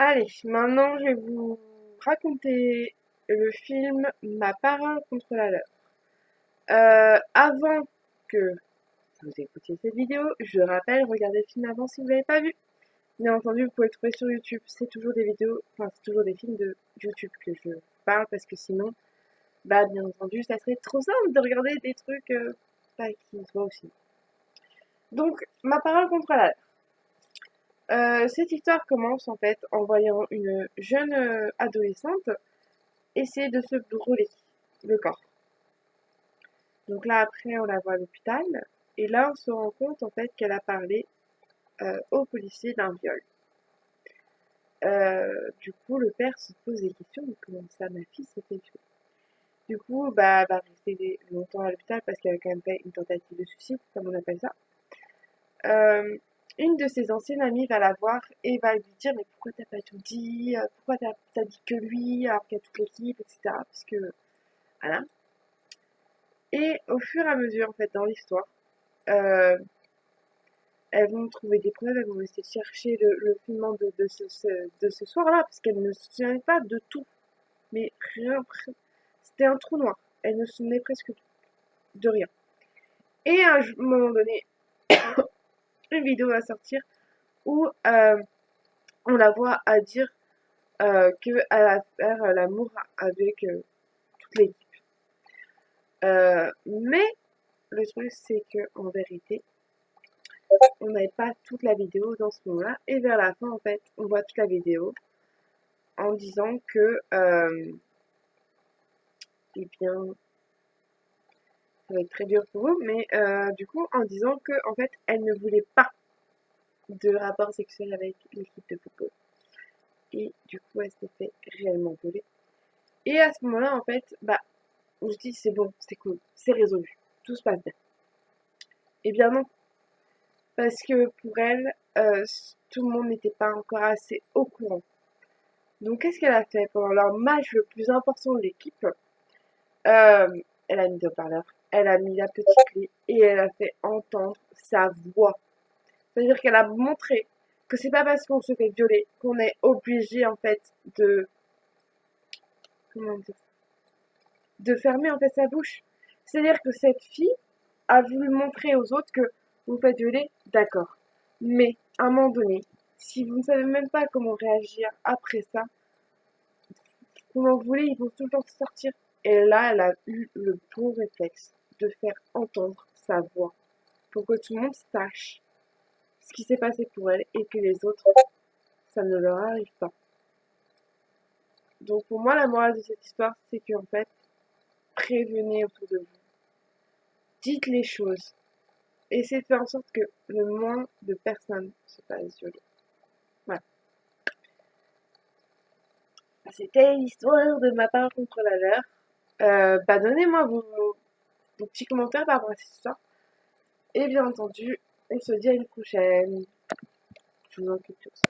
Allez, maintenant je vais vous raconter le film Ma parole contre la leur. Avant que vous écoutiez cette vidéo, je rappelle, regardez le film avant si vous l'avez pas vu. Bien entendu, vous pouvez le trouver sur YouTube. C'est toujours des vidéos, enfin c'est toujours des films de YouTube que je parle parce que sinon, bah bien entendu, ça serait trop simple de regarder des trucs bah, qui se voient aussi. Donc, Ma parole contre la leur. Cette histoire commence en fait en voyant une jeune adolescente essayer de se brûler le corps. Donc là après on la voit à l'hôpital et là on se rend compte en fait qu'elle a parlé au policier d'un viol. Du coup le père se pose des questions, mais comment ça ma fille s'est fait violer? Du coup bah elle va rester longtemps à l'hôpital parce qu'elle a quand même fait une tentative de suicide comme on appelle ça. Une de ses anciennes amies va la voir et va lui dire mais pourquoi t'as pas tout dit, pourquoi t'as dit que lui alors qu'il y a toute l'équipe, etc. Parce que voilà. Et au fur et à mesure en fait dans l'histoire, euh, elles vont trouver des preuves, elles vont essayer de chercher le fondement de ce soir-là parce qu'elles ne se souvenaient pas de tout, mais rien, c'était un trou noir. Elles ne se souvenaient presque de rien. Et à un moment donné, une vidéo va sortir où on la voit à dire qu'elle va faire l'amour avec toute l'équipe. Mais le truc, c'est que en vérité, on n'avait pas toute la vidéo dans ce moment-là. Et vers la fin, en fait, on voit toute la vidéo en disant que, eh bien, ça va être très dur pour vous, mais du coup, en disant que, en fait, elle ne voulait pas de rapport sexuel avec l'équipe de football. Et du coup, elle s'est fait réellement violer. Et à ce moment-là, en fait, bah, on se dit, c'est bon, c'est cool, c'est résolu, tout se passe bien. Eh bien non, parce que pour elle, tout le monde n'était pas encore assez au courant. Donc qu'est-ce qu'elle a fait pendant leur match le plus important de l'équipe? Elle a mis le haut-parleur, elle a mis la petite clé et elle a fait entendre sa voix. C'est-à-dire qu'elle a montré que c'est pas parce qu'on se fait violer qu'on est obligé en fait de comment dire, de fermer en fait sa bouche. C'est-à-dire que cette fille a voulu montrer aux autres que vous faites violer, d'accord. Mais à un moment donné, si vous ne savez même pas comment réagir après ça, comment vous voulez, ils vont tout le temps sortir. Et là, elle a eu le bon réflexe de faire entendre sa voix pour que tout le monde sache ce qui s'est passé pour elle et que les autres, ça ne leur arrive pas. Donc pour moi, la morale de cette histoire, c'est qu'en fait, prévenez autour de vous. Dites les choses. Essayez de faire en sorte que le moins de personnes se fassent violer. Voilà. C'était l'histoire de ma part contre la leur. Bah donnez-moi vos petits commentaires par rapport à cette histoire. Et bien entendu, on se dit à une prochaine. Je vous en prie tous.